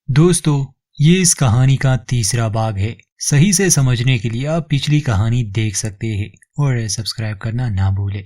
दोस्तों, ये इस कहानी का तीसरा भाग है। सही से समझने के लिए आप पिछली कहानी देख सकते हैं और सब्सक्राइब करना ना भूलें।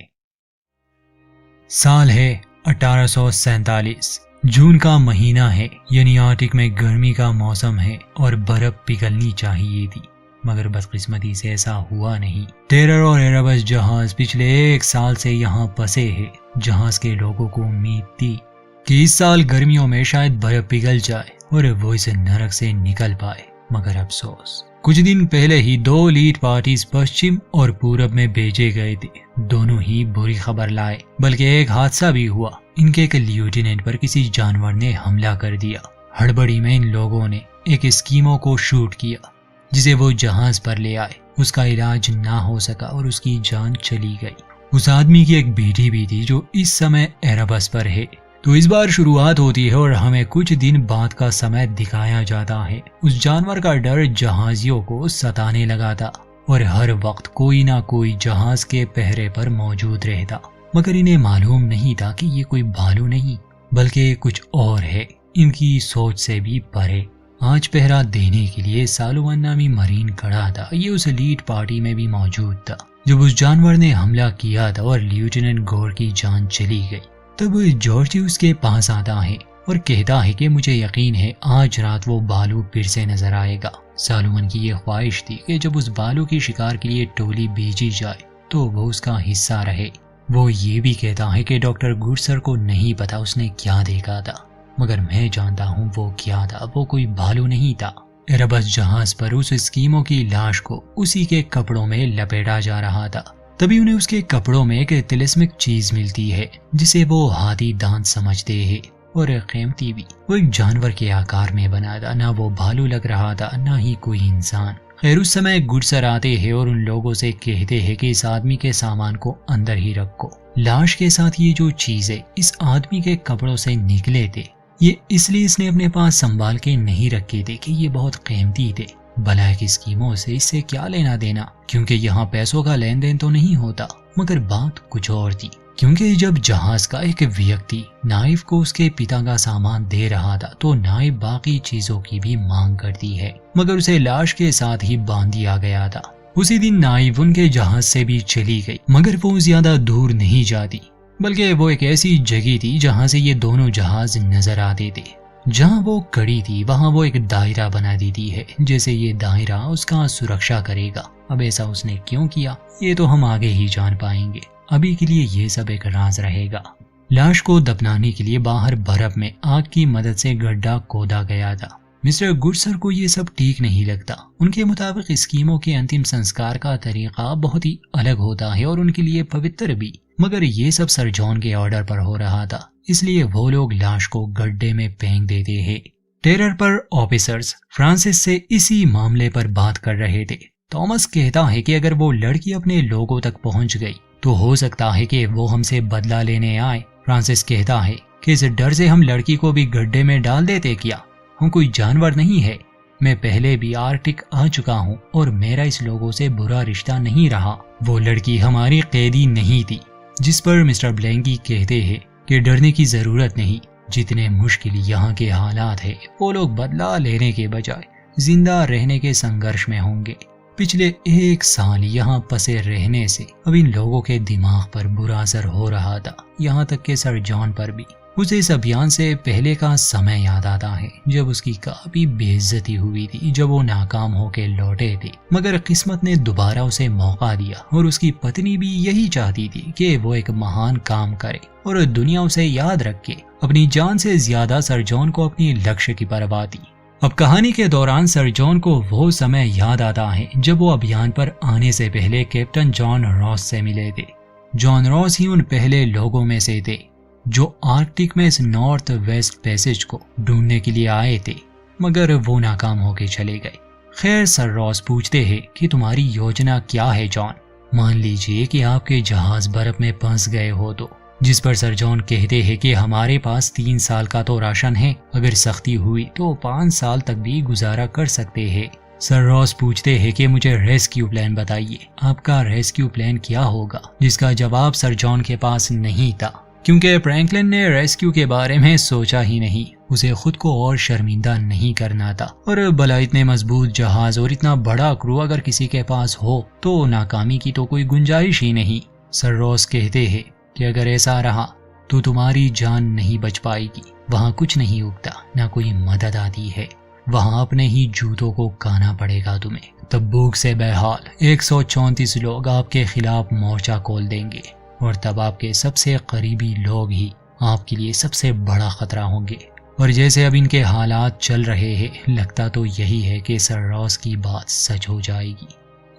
साल है 1847। जून का महीना है, यानी आर्कटिक में गर्मी का मौसम है और बर्फ पिघलनी चाहिए थी, मगर बदकिस्मती से ऐसा हुआ नहीं। टेरर और एरेबस जहाज पिछले 1 साल से यहाँ फंसे हैं। जहाज के लोगों को उम्मीद थी कि इस साल गर्मियों में शायद बर्फ पिघल जाए और वो इस नरक से निकल पाए, मगर अफसोस, कुछ दिन पहले ही 2 लीड पार्टीज पश्चिम और पूरब में भेजे गए थे। दोनों ही बुरी खबर लाए, बल्कि एक हादसा भी हुआ। इनके एक लेफ्टिनेंट पर किसी जानवर ने हमला कर दिया। हड़बड़ी में इन लोगों ने एक एस्कीमो को शूट किया, जिसे वो जहाज पर ले आए। उसका इलाज ना हो सका और उसकी जान चली गई। उस आदमी की एक बेटी भी थी जो इस समय एरेबस पर है। तो इस बार शुरुआत होती है और हमें कुछ दिन बाद का समय दिखाया जाता है। उस जानवर का डर जहाजियों को सताने लगा था और हर वक्त कोई ना कोई जहाज के पहरे पर मौजूद रहता, मगर इन्हें मालूम नहीं था कि ये कोई भालू नहीं बल्कि कुछ और है, इनकी सोच से भी परे। आज पहरा देने के लिए सालोवन नामी मरीन खड़ा था। ये उस लीड पार्टी में भी मौजूद था जब उस जानवर ने हमला किया था और लेफ्टिनेंट गौर की जान चली गई। तब जॉर्जी उसके पास आता है और कहता है कि मुझे यकीन है आज रात वो भालू फिर से नजर आएगा। सालोवन की ये ख्वाहिश थी कि जब उस भालू की शिकार के लिए टोली भेजी जाए तो वो उसका हिस्सा रहे। वो ये भी कहता है कि डॉक्टर गुडसर को नहीं पता उसने क्या देखा था, मगर मैं जानता हूँ वो क्या था। वो कोई भालू नहीं था। एरेबस जहाज पर उस एस्कीमो की लाश को उसी के कपड़ों में लपेटा जा रहा था। तभी उन्हें उसके कपड़ों में एक तिलिस्मिक चीज मिलती है जिसे वो हाथी दांत समझते हैं, और कीमती भी। वो एक जानवर के आकार में बना था। ना वो भालू लग रहा था, ना ही कोई इंसान। खैर, उस समय गुडसर आते हैं और उन लोगों से कहते हैं कि इस आदमी के सामान को अंदर ही रखो। लाश के साथ ये जो चीजें इस आदमी के कपड़ों से निकले थे, ये इसलिए इसने अपने पास संभाल के नहीं रखे थे कि ये बहुत कीमती थे। भला की स्कीमों से इससे क्या लेना देना, क्योंकि यहाँ पैसों का लेन देन तो नहीं होता। मगर बात कुछ और थी, क्योंकि जब जहाज का एक व्यक्ति नाइफ को उसके पिता का सामान दे रहा था तो नाइफ बाकी चीजों की भी मांग करती है, मगर उसे लाश के साथ ही बांध दिया गया था। उसी दिन नाइफ उनके जहाज से भी चली गई, मगर वो ज्यादा दूर नहीं जाती, बल्कि वो एक ऐसी जगह थी जहाँ से ये दोनों जहाज नजर आते थे। जहाँ वो खड़ी थी वहाँ वो एक दायरा बना देती है, जैसे ये दायरा उसका सुरक्षा करेगा। अब ऐसा उसने क्यों किया ये तो हम आगे ही जान पाएंगे। अभी के लिए ये सब एक राज रहेगा। लाश को दफनाने के लिए बाहर बर्फ में आग की मदद से गड्ढा खोदा गया था। मिस्टर गुडसर को ये सब ठीक नहीं लगता। उनके मुताबिक स्कीमों के अंतिम संस्कार का तरीका बहुत ही अलग होता है और उनके लिए पवित्र भी, मगर ये सब सर जॉन के ऑर्डर पर हो रहा था, इसलिए वो लोग लाश को गड्ढे में फेंक देते हैं। टेरर पर ऑफिसर्स फ्रांसिस से इसी मामले पर बात कर रहे थे। थॉमस कहता है कि अगर वो लड़की अपने लोगों तक पहुंच गई तो हो सकता है कि वो हमसे बदला लेने आए। फ्रांसिस कहता है कि इस डर से हम लड़की को भी गड्ढे में डाल देते क्या? हम कोई जानवर नहीं है। मैं पहले भी आर्कटिक आ चुका हूँ और मेरा इस लोगों से बुरा रिश्ता नहीं रहा। वो लड़की हमारी कैदी नहीं थी। जिस पर मिस्टर ब्लैंकी कहते हैं कि डरने की जरूरत नहीं, जितने मुश्किल यहाँ के हालात है वो लोग बदला लेने के बजाय जिंदा रहने के संघर्ष में होंगे। पिछले 1 साल यहाँ फंसे रहने से अब इन लोगों के दिमाग पर बुरा असर हो रहा था, यहाँ तक कि सर जॉन पर भी। उसे इस अभियान से पहले का समय याद आता है जब उसकी काफी बेइज्जती हुई थी, जब वो नाकाम होके लौटे थे। मगर किस्मत ने दोबारा उसे मौका दिया और उसकी पत्नी भी यही चाहती थी कि वो एक महान काम करे और दुनिया उसे याद रखे। अपनी जान से ज्यादा सर जॉन को अपनी लक्ष्य की परवाह थी। अब कहानी के दौरान सर जॉन को वो समय याद आता है जब वो अभियान पर आने से पहले कैप्टन जॉन रॉस से मिले थे। जॉन रॉस ही उन पहले लोगों में से थे जो आर्कटिक में इस नॉर्थ वेस्ट पैसेज को ढूंढने के लिए आए थे, मगर वो नाकाम होके चले गए। खैर, सर रॉस पूछते हैं कि तुम्हारी योजना क्या है जॉन? मान लीजिए कि आपके जहाज बर्फ में फंस गए हो तो, जिस पर सर जॉन कहते हैं कि हमारे पास 3 साल का तो राशन है, अगर सख्ती हुई तो 5 साल तक भी गुजारा कर सकते हैं। सर रॉस पूछते हैं कि मुझे रेस्क्यू प्लान बताइए, आपका रेस्क्यू प्लान क्या होगा? जिसका जवाब सर जॉन के पास नहीं था, क्योंकि फ्रैंकलिन ने रेस्क्यू के बारे में सोचा ही नहीं। उसे खुद को और शर्मिंदा नहीं करना था। और भला इतने मजबूत जहाज और इतना बड़ा क्रू अगर किसी के पास हो तो नाकामी की तो कोई गुंजाइश ही नहीं। सर रॉस कहते हैं कि अगर ऐसा रहा तो तुम्हारी जान नहीं बच पाएगी। वहाँ कुछ नहीं उगता, ना कोई मदद आती है, वहाँ अपने ही जूतों को काना पड़ेगा तुम्हें। तब्बूक से बेहाल 134 लोग आपके खिलाफ मोर्चा खोल देंगे और तब आपके सबसे करीबी लोग ही आपके लिए सबसे बड़ा खतरा होंगे। और जैसे अब इनके हालात चल रहे हैं, लगता तो यही है कि सर रॉस की बात सच हो जाएगी।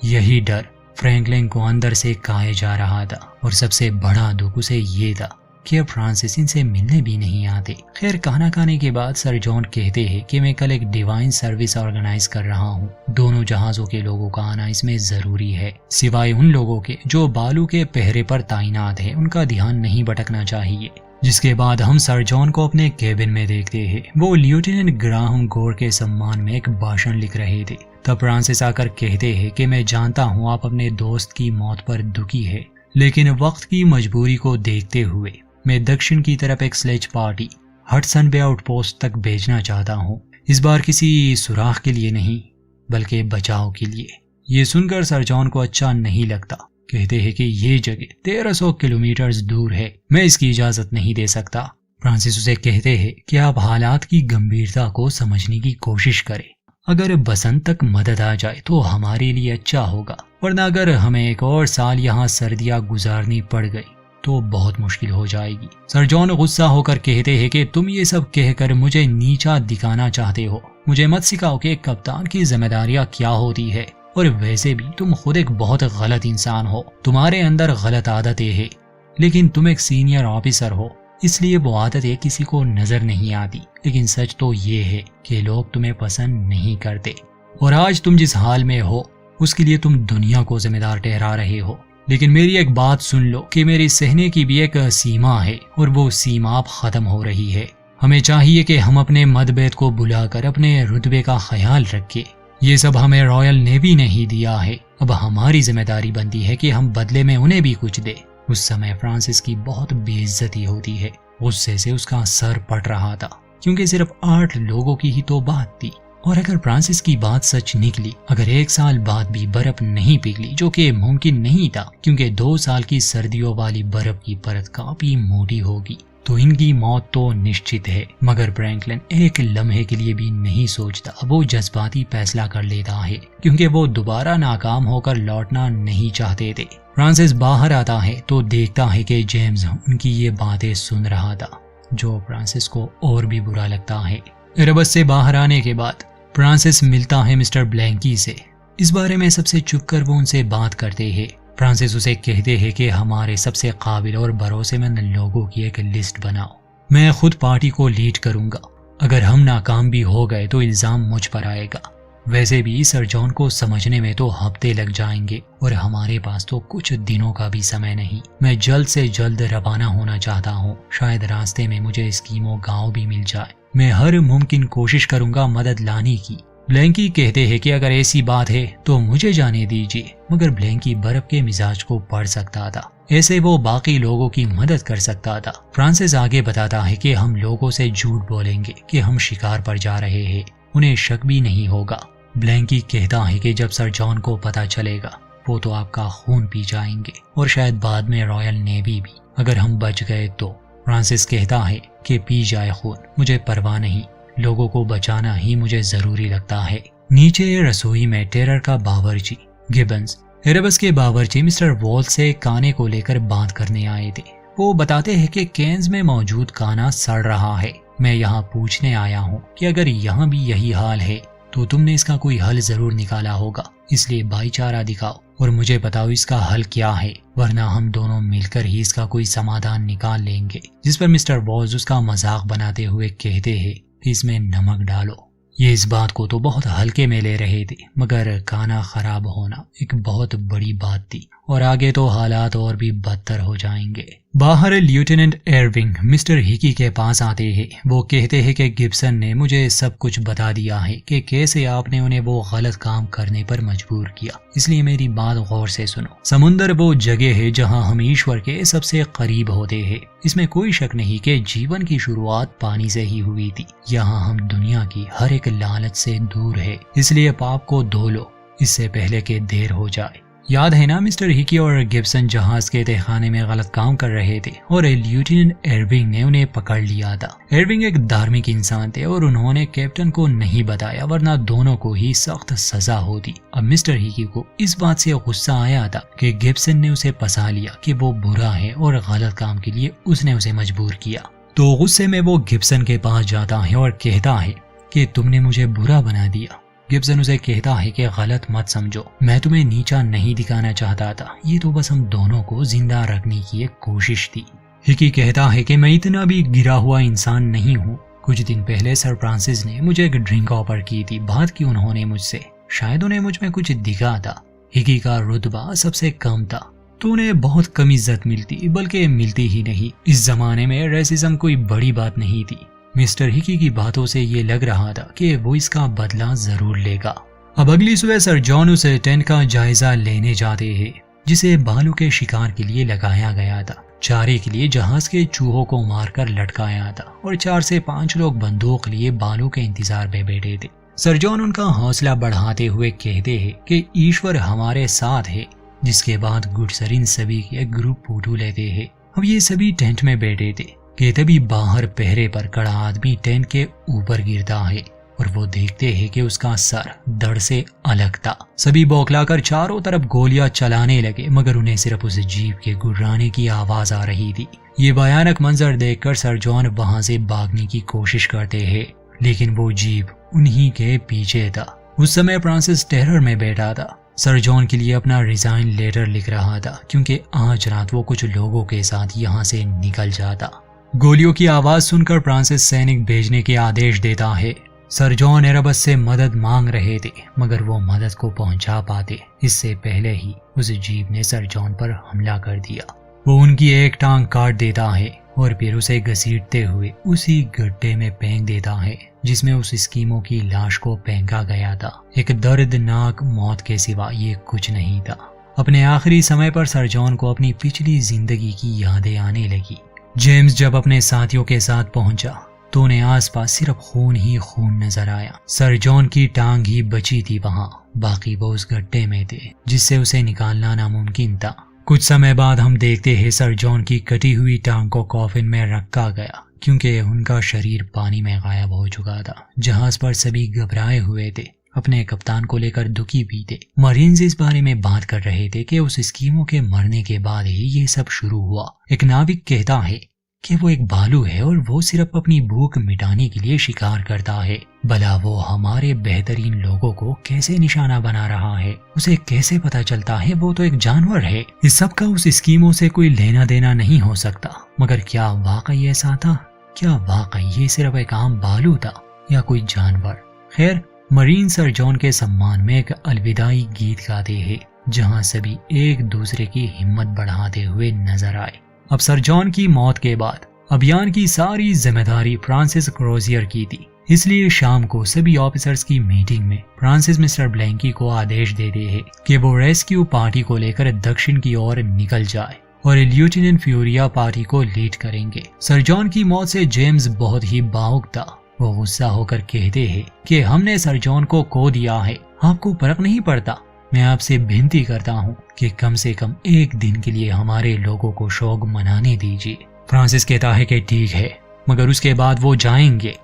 यही डर फ्रैंकलिन को अंदर से खाए जा रहा था और सबसे बड़ा दुख उसे ये था कि अब फ्रांसिस इनसे मिलने भी नहीं आते। खैर, खाना खाने के बाद सर जॉन कहते हैं कि मैं कल एक डिवाइन सर्विस ऑर्गेनाइज कर रहा हूँ। दोनों जहाजों के लोगों का आना इसमें जरूरी है, सिवाय उन लोगों के जो बालू के पहरे पर तैनात है। उनका ध्यान नहीं भटकना चाहिए। जिसके बाद हम सर जॉन को अपने केबिन में देखते हैं। वो लेफ्टिनेंट ग्राहम गोर के सम्मान में एक भाषण लिख रहे थे। तब फ्रांसिस आकर कहते हैं कि मैं जानता हूँ आप अपने दोस्त की मौत पर दुखी है, लेकिन वक्त की मजबूरी को देखते हुए मैं दक्षिण की तरफ एक sledge party Hudson Bay outpost तक भेजना चाहता हूँ। इस बार किसी सुराख के लिए नहीं, बल्कि बचाव के लिए। ये सुनकर सर जॉन को अच्छा नहीं लगता। कहते हैं कि ये जगह 1300 किलोमीटर दूर है, मैं इसकी इजाजत नहीं दे सकता। फ्रांसिस उसे कहते हैं कि आप हालात की गंभीरता को समझने की कोशिश करें। अगर बसंत तक मदद आ जाए तो हमारे लिए अच्छा होगा, वरना अगर हमें एक और साल यहाँ सर्दियाँ गुजारनी पड़ गई तो बहुत मुश्किल हो जाएगी। सर जॉन गुस्सा होकर कहते हैं कि तुम ये सब कहकर मुझे नीचा दिखाना चाहते हो। मुझे मत सिखाओ कि एक कप्तान की जिम्मेदारियां क्या होती है, और वैसे भी तुम खुद एक बहुत गलत इंसान हो। तुम्हारे अंदर गलत आदतें हैं, लेकिन तुम एक सीनियर ऑफिसर हो, इसलिए वो आदतें किसी को नजर नहीं आती। लेकिन सच तो ये है कि लोग तुम्हें पसंद नहीं करते, और आज तुम जिस हाल में हो उसके लिए तुम दुनिया को जिम्मेदार ठहरा रहे हो। लेकिन मेरी एक बात सुन लो कि मेरी सहने की भी एक सीमा है, और वो सीमा अब खत्म हो रही है। हमें चाहिए कि हम अपने मतभेद को बुलाकर अपने रुतबे का ख्याल रखें। ये सब हमें रॉयल नेवी ने ही दिया है। अब हमारी जिम्मेदारी बनती है कि हम बदले में उन्हें भी कुछ दे। उस समय फ्रांसिस की बहुत बेइज्जती होती है। गुस्से से उसका सर फट रहा था, क्योंकि सिर्फ 8 लोगों की ही तो बात थी। और अगर फ्रांसिस की बात सच निकली, अगर 1 साल बाद भी बर्फ नहीं पिघली, जो कि मुमकिन नहीं था क्योंकि 2 साल की सर्दियों वाली बर्फ की परत काफी मोटी होगी, तो इनकी मौत तो निश्चित है। मगर फ्रैंकलिन एक लम्हे के लिए भी नहीं सोचता। वो जज्बाती फैसला कर लेता है, क्योंकि वो दोबारा नाकाम होकर लौटना नहीं चाहते थे। फ्रांसिस बाहर आता है तो देखता है कि जेम्स उनकी ये बातें सुन रहा था, जो फ्रांसिस को और भी बुरा लगता है। एयरबस से बाहर आने के बाद फ्रांसिस मिलता है मिस्टर ब्लैंकी से। इस बारे में सबसे चुप कर वो उनसे बात करते हैं। फ्रांसिस उसे कहते हैं कि हमारे सबसे काबिल और भरोसेमंद लोगों की एक लिस्ट बनाओ। मैं खुद पार्टी को लीड करूंगा। अगर हम नाकाम भी हो गए तो इल्जाम मुझ पर आएगा। वैसे भी सर जॉन को समझने में तो हफ्ते लग जाएंगे, और हमारे पास तो कुछ दिनों का भी समय नहीं। मैं जल्द से जल्द रवाना होना चाहता हूँ। शायद रास्ते में मुझे स्कीमो गाँव भी मिल जाए। मैं हर मुमकिन कोशिश करूंगा मदद लाने की। ब्लैंकी कहते हैं कि अगर ऐसी बात है तो मुझे जाने दीजिए। मगर ब्लैंकी बर्फ के मिजाज को पढ़ सकता था, ऐसे वो बाकी लोगों की मदद कर सकता था। फ्रांसिस आगे बताता है कि हम लोगों से झूठ बोलेंगे कि हम शिकार पर जा रहे हैं, उन्हें शक भी नहीं होगा। ब्लैंकी कहता है कि जब सर जॉन को पता चलेगा वो तो आपका खून पी जाएंगे, और शायद बाद में रॉयल नेवी भी, अगर हम बच गए तो। फ्रांसिस कहता है कि पी जाए खून, मुझे परवाह नहीं, लोगों को बचाना ही मुझे जरूरी लगता है। नीचे रसोई में टेरर का बावर्ची गिबन्स एयरबस के बावर्ची मिस्टर वॉल से खाने को लेकर बात करने आए थे। वो बताते हैं कि केन्स में मौजूद खाना सड़ रहा है। मैं यहाँ पूछने आया हूँ कि अगर यहाँ भी यही हाल है तो तुमने इसका कोई हल जरूर निकाला होगा, इसलिए भाईचारा दिखाओ और मुझे बताओ इसका हल क्या है, वरना हम दोनों मिलकर ही इसका कोई समाधान निकाल लेंगे। जिस पर मिस्टर वॉल्स उसका मजाक बनाते हुए कहते हैं कि इसमें नमक डालो। ये इस बात को तो बहुत हल्के में ले रहे थे, मगर खाना खराब होना एक बहुत बड़ी बात थी, और आगे तो हालात और भी बदतर हो जाएंगे। बाहर लेफ्टिनेंट एरविंग मिस्टर हिकी के पास आते हैं। वो कहते हैं कि गिब्सन ने मुझे सब कुछ बता दिया है कि कैसे आपने उन्हें वो गलत काम करने पर मजबूर किया, इसलिए मेरी बात गौर से सुनो। समुंदर वो जगह है जहां हम ईश्वर के सबसे करीब होते हैं। इसमें कोई शक नहीं कि जीवन की शुरुआत पानी से ही हुई थी। यहाँ हम दुनिया की हर एक लालच से दूर है, इसलिए पाप को धो लो इससे पहले कि देर हो जाए। याद है ना, मिस्टर हिकी और गिब्सन जहाज के तहखाने में गलत काम कर रहे थे और लेफ्टिनेंट एरविंग ने उन्हें पकड़ लिया था। एरविंग एक धार्मिक इंसान थे और उन्होंने कैप्टन को नहीं बताया, वरना दोनों को ही सख्त सजा होती। अब मिस्टर हिकी को इस बात से गुस्सा आया था कि गिब्सन ने उसे फंसा लिया कि वो बुरा है और गलत काम के लिए उसने उसे मजबूर किया। तो गुस्से में वो गिब्सन के पास जाता है और कहता है कि तुमने मुझे बुरा बना दिया। गिब्सन उसे कहता है कि गलत मत समझो, मैं तुम्हें नीचा नहीं दिखाना चाहता था, ये तो बस हम दोनों को जिंदा रखने की एक कोशिश थी। हिकी कहता है कि मैं इतना भी गिरा हुआ इंसान नहीं हूँ। कुछ दिन पहले सर फ्रांसिस ने मुझे एक ड्रिंक ऑफर की थी, बात की उन्होंने मुझसे, शायद उन्हें मुझ में कुछ दिखा था। हिकी का रुतबा सबसे कम था तो उन्हें बहुत कम इज्जत मिलती, बल्कि मिलती ही नहीं। इस जमाने में रेसिज्म कोई बड़ी बात नहीं थी। मिस्टर हिकी की बातों से ये लग रहा था कि वो इसका बदला जरूर लेगा। अब अगली सुबह सर जॉन उस टेंट का जायजा लेने जाते हैं जिसे भालू के शिकार के लिए लगाया गया था। चारे के लिए जहाज के चूहों को मारकर लटकाया था और 4 से 5 लोग बंदूक लिए भालू के इंतजार में बैठे थे। सर जॉन उनका हौसला बढ़ाते हुए कहते हैं कि ईश्वर हमारे साथ है। जिसके बाद गुडसर सभी के ग्रुप फोटो लेते हैं। अब ये सभी टेंट में बैठे थे कि तभी बाहर पहरे पर खड़ा आदमी टेंट के ऊपर गिरता है और वो देखते हैं कि उसका सर धड़ से अलग था। सभी बौखलाकर चारों तरफ गोलियां चलाने लगे, मगर उन्हें सिर्फ उस जीप के गुर्राने की आवाज आ रही थी। ये भयानक मंजर देखकर सर जॉन वहां से भागने की कोशिश करते हैं, लेकिन वो जीप उन्हीं के पीछे था। उस समय फ्रांसिस टेरर में बैठा था। सर जॉन के लिए अपना रिजाइन लेटर लिख रहा था क्योंकि आज रात वो कुछ लोगों के साथ यहाँ से निकल जाता। गोलियों की आवाज सुनकर फ्रांसिस सैनिक भेजने के आदेश देता है। सर जॉन एरबस से मदद मांग रहे थे, मगर वो मदद को पहुंचा पाते इससे पहले ही उस जीप ने सर जॉन पर हमला कर दिया। वो उनकी एक टांग काट देता है और फिर उसे घसीटते हुए उसी गड्ढे में फेंक देता है जिसमें उस स्कीमो की लाश को फेंका गया था। एक दर्दनाक मौत के सिवा ये कुछ नहीं था। अपने आखिरी समय पर सर जॉन को अपनी पिछली जिंदगी की यादें आने लगी। जेम्स जब अपने साथियों के साथ पहुंचा तो उन्हें आसपास सिर्फ खून ही खून नजर आया। सर जॉन की टांग ही बची थी वहां, बाकी वो उस गड्ढे में थे जिससे उसे निकालना नामुमकिन था। कुछ समय बाद हम देखते हैं सर जॉन की कटी हुई टांग को कॉफिन में रखा गया क्योंकि उनका शरीर पानी में गायब हो चुका था। जहाज पर सभी घबराए हुए थे, अपने कप्तान को लेकर दुखी भी थे। मरीन्स इस बारे में बात कर रहे थे कि उस स्कीमो के मरने के बाद ही ये सब शुरू हुआ। एक नाविक कहता है कि वो एक भालू है और वो सिर्फ अपनी भूख मिटाने के लिए शिकार करता है। भला वो हमारे बेहतरीन लोगों को कैसे निशाना बना रहा है, उसे कैसे पता चलता है वो तो एक जानवर है। इस सब का उस स्कीमों से कोई लेना देना नहीं हो सकता। मगर क्या वाकई ऐसा था? क्या वाकई ये सिर्फ एक आम भालू था या कोई जानवर? खैर, मरीन सर जॉन के सम्मान में एक अलविदाई गीत गाते हैं जहां सभी एक दूसरे की हिम्मत बढ़ाते हुए नजर आए। अब सर जॉन की मौत के बाद अभियान की सारी जिम्मेदारी फ्रांसिस क्रोजियर की थी, इसलिए शाम को सभी ऑफिसर्स की मीटिंग में फ्रांसिस मिस्टर ब्लैंकी को आदेश देते हैं कि वो रेस्क्यू पार्टी को लेकर दक्षिण की ओर निकल जाए और लेफ्टिनेंट फ्यूरिया पार्टी को लीड करेंगे। सर जॉन की मौत से जेम्स बहुत ही भावुक था। वो गुस्सा होकर कहते हैं कि हमने सर जॉन को खो दिया है, आपको फर्क नहीं पड़ता। मैं आपसे विनती करता हूँ कि कम से कम एक दिन के लिए हमारे लोगों को शोक मनाने दीजिए। फ्रांसिस कहता है कि ठीक है, मगर उसके बाद वो जाएंगे।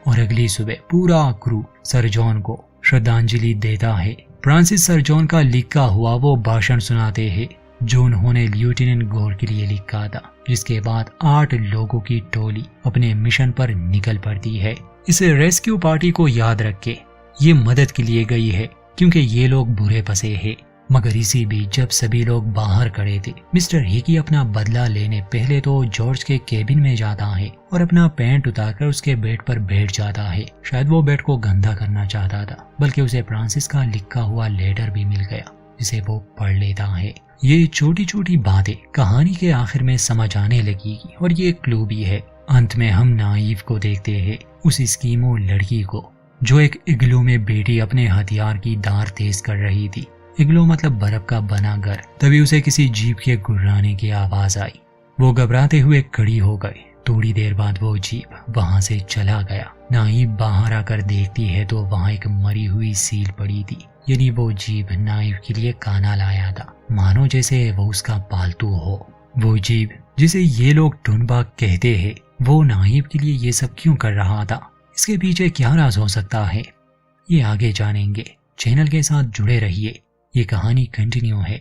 और अगली सुबह पूरा क्रू सर जॉन को श्रद्धांजलि देता है। फ्रांसिस सर जॉन का लिखा हुआ वो भाषण सुनाते हैं जो उन्होंने लेफ्टिनेंट गौर के लिए लिखा था, जिसके बाद 8 लोगों की टोली अपने मिशन पर निकल पड़ती है। इस रेस्क्यू पार्टी को याद रखे, ये मदद के लिए गई है क्योंकि ये लोग बुरे फंसे हैं। मगर इसी बीच जब सभी लोग बाहर खड़े थे, मिस्टर हिकी अपना बदला लेने पहले तो जॉर्ज के केबिन में जाता है और अपना पैंट उतारकर उसके बेड पर बैठ जाता है। शायद वो बेड को गंदा करना चाहता था, बल्कि उसे फ्रांसिस का लिखा हुआ लेटर भी मिल गया जिसे वो पढ़ लेता है। ये छोटी छोटी बातें कहानी के आखिर में समझ आने लगेगी और ये क्लू भी है। अंत में हम नाइव को देखते हैं, उस स्कीमो लड़की को जो एक इग्लू में बैठी अपने हथियार की धार तेज कर रही थी। इग्लू मतलब बर्फ का बना घर। तभी उसे किसी जीप के गुर्राने की आवाज आई। वो घबराते हुए खड़ी हो गई। थोड़ी देर बाद वो जीप वहां से चला गया। नाइव बाहर आकर देखती है तो वहां एक मरी हुई सील पड़ी थी, यानी वो जीप नाइव के लिए खाना लाया था, मानो जैसे वो उसका पालतू हो। वो जीप जिसे ये लोग टुनबा कहते हैं, वो नाइव के लिए ये सब क्यों कर रहा था? इसके पीछे क्या राज हो सकता है, ये आगे जानेंगे। चैनल के साथ जुड़े रहिए, ये कहानी कंटिन्यू है।